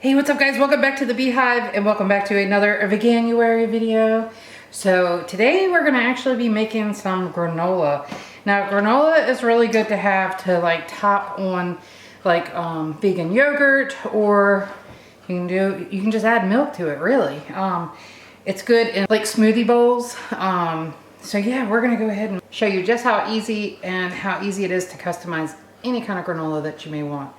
Hey, what's up guys? Welcome back to the Beehive and welcome back to another Veganuary video. So today we're gonna actually be making some granola. Now granola is really good to have to like top on like vegan yogurt, or you can just add milk to it really. It's good in like smoothie bowls. So yeah, we're gonna go ahead and show you just how easy it is to customize any kind of granola that you may want.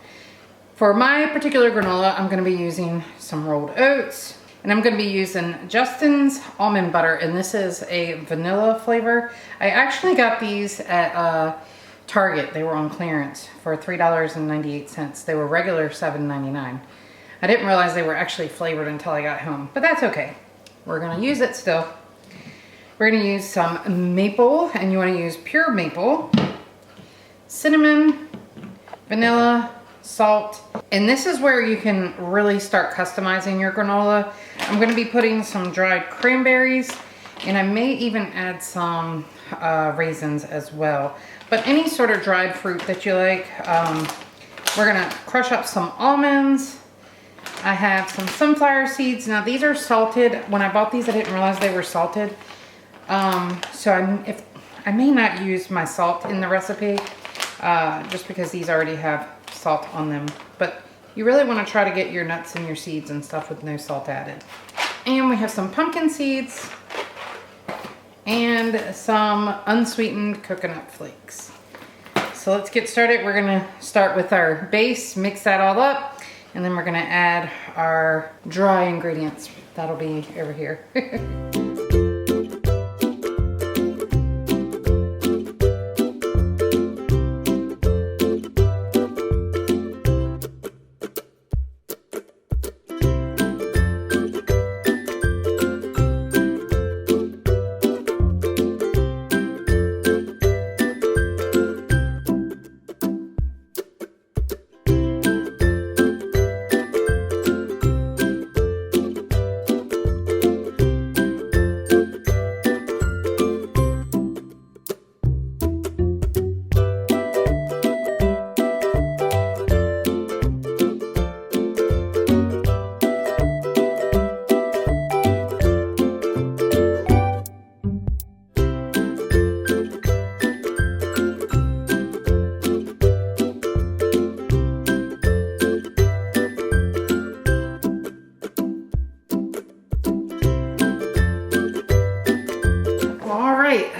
For my particular granola, I'm gonna be using some rolled oats, and I'm gonna be using Justin's almond butter, and this is a vanilla flavor. I actually got these at Target. They were on clearance for $3.98. They were regular $7.99. I didn't realize they were actually flavored until I got home, but that's okay. We're gonna use it still. We're gonna use some maple, and you wanna use pure maple, cinnamon, vanilla, salt, and this is where you can really start customizing your granola. I'm going to be putting some dried cranberries, and I may even add some raisins as well, but any sort of dried fruit that you like. We're going to crush up some almonds. I have some sunflower seeds. Now these are salted. When I bought these, I didn't realize they were salted, so I may not use my salt in the recipe, just because these already have salt on them, but you really want to try to get your nuts and your seeds and stuff with no salt added. And we have some pumpkin seeds and some unsweetened coconut flakes. So let's get started. We're going to start with our base, mix that all up, and then we're going to add our dry ingredients. That'll be over here.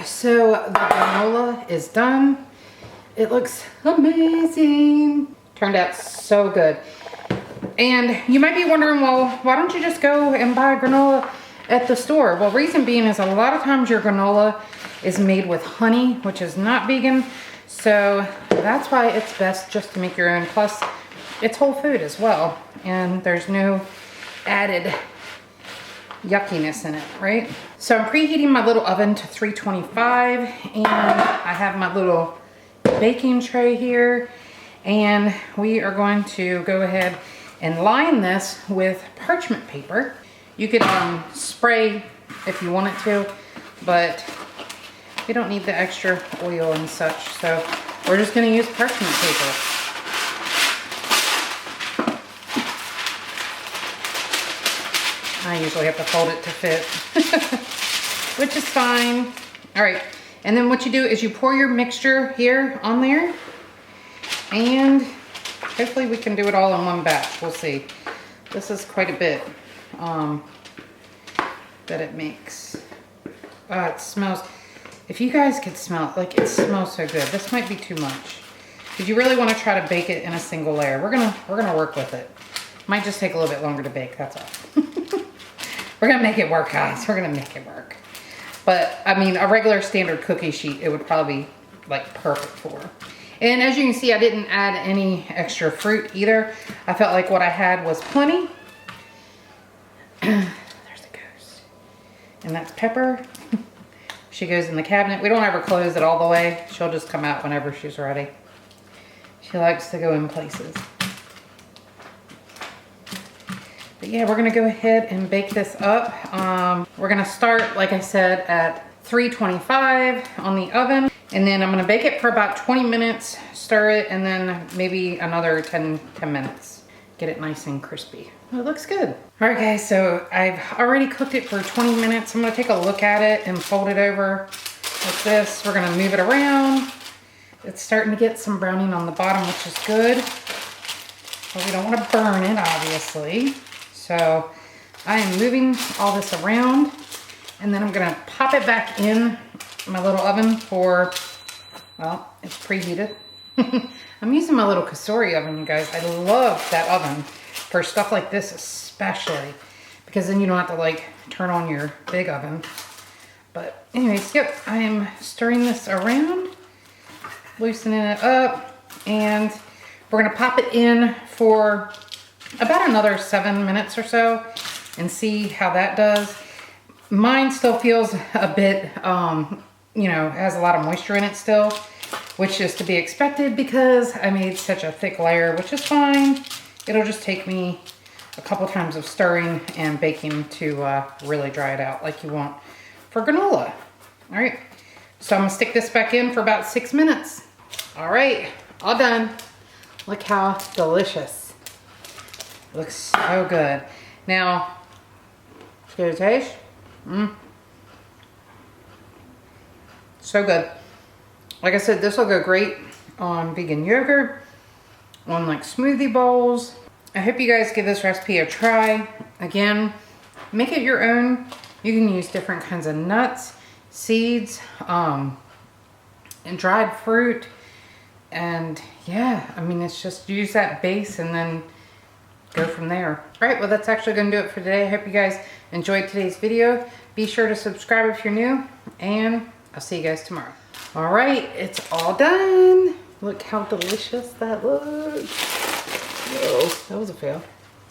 So the granola is done. It looks amazing. Turned out so good. And you might be wondering, well, why don't you just go and buy granola at the store? Well, reason being is a lot of times your granola is made with honey, which is not vegan. So that's why it's best just to make your own. Plus, it's whole food as well. And there's no added yuckiness in it, right? So I'm preheating my little oven to 325, and I have my little baking tray here, and we are going to go ahead and line this with parchment paper. You could spray if you wanted to, but we don't need the extra oil and such, so we're just going to use parchment paper. I usually have to fold it to fit, which is fine. All right, and then what you do is you pour your mixture here on there, and hopefully we can do it all in one batch. We'll see. This is quite a bit that it makes. It smells, if you guys could smell it, like it smells so good. This might be too much, because you really want to try to bake it in a single layer. We're gonna work with it. Might just take a little bit longer to bake, that's all. We're gonna make it work, guys. We're gonna make it work. But I mean, a regular standard cookie sheet, it would probably be like perfect for. And as you can see, I didn't add any extra fruit either. I felt like what I had was plenty. There's the ghost. And that's Pepper. She goes in the cabinet. We don't ever close it all the way. She'll just come out whenever she's ready. She likes to go in places. But yeah, we're gonna go ahead and bake this up. We're gonna start, like I said, at 325 on the oven. And then I'm gonna bake it for about 20 minutes, stir it, and then maybe another 10 minutes. Get it nice and crispy. It looks good. All right guys, so I've already cooked it for 20 minutes. I'm gonna take a look at it and fold it over like this. We're gonna move it around. It's starting to get some browning on the bottom, which is good. But we don't wanna burn it, obviously. So I am moving all this around, and then I'm gonna pop it back in my little oven for, well, it's preheated. I'm using my little Kasori oven, you guys. I love that oven for stuff like this especially, because then you don't have to like turn on your big oven. But anyways, yep, I am stirring this around, loosening it up, and we're gonna pop it in for about another 7 minutes or so and see how that does. Mine still feels a bit, you know, has a lot of moisture in it still, which is to be expected because I made such a thick layer, which is fine. It'll just take me a couple times of stirring and baking to really dry it out like you want for granola. All right, so I'm gonna stick this back in for about 6 minutes. All right, all done. Look how delicious. Looks so good. Now, let's get a taste. So good. Like I said, this will go great on vegan yogurt, on like smoothie bowls. I hope you guys give this recipe a try. Again, make it your own. You can use different kinds of nuts, seeds, and dried fruit. And yeah, I mean, it's just use that base and then go from there. All right, well, that's actually gonna do it for today. I hope you guys enjoyed today's video. Be sure to subscribe if you're new, and I'll see you guys tomorrow. All right, it's all done. Look how delicious that looks. Whoa, that was a fail.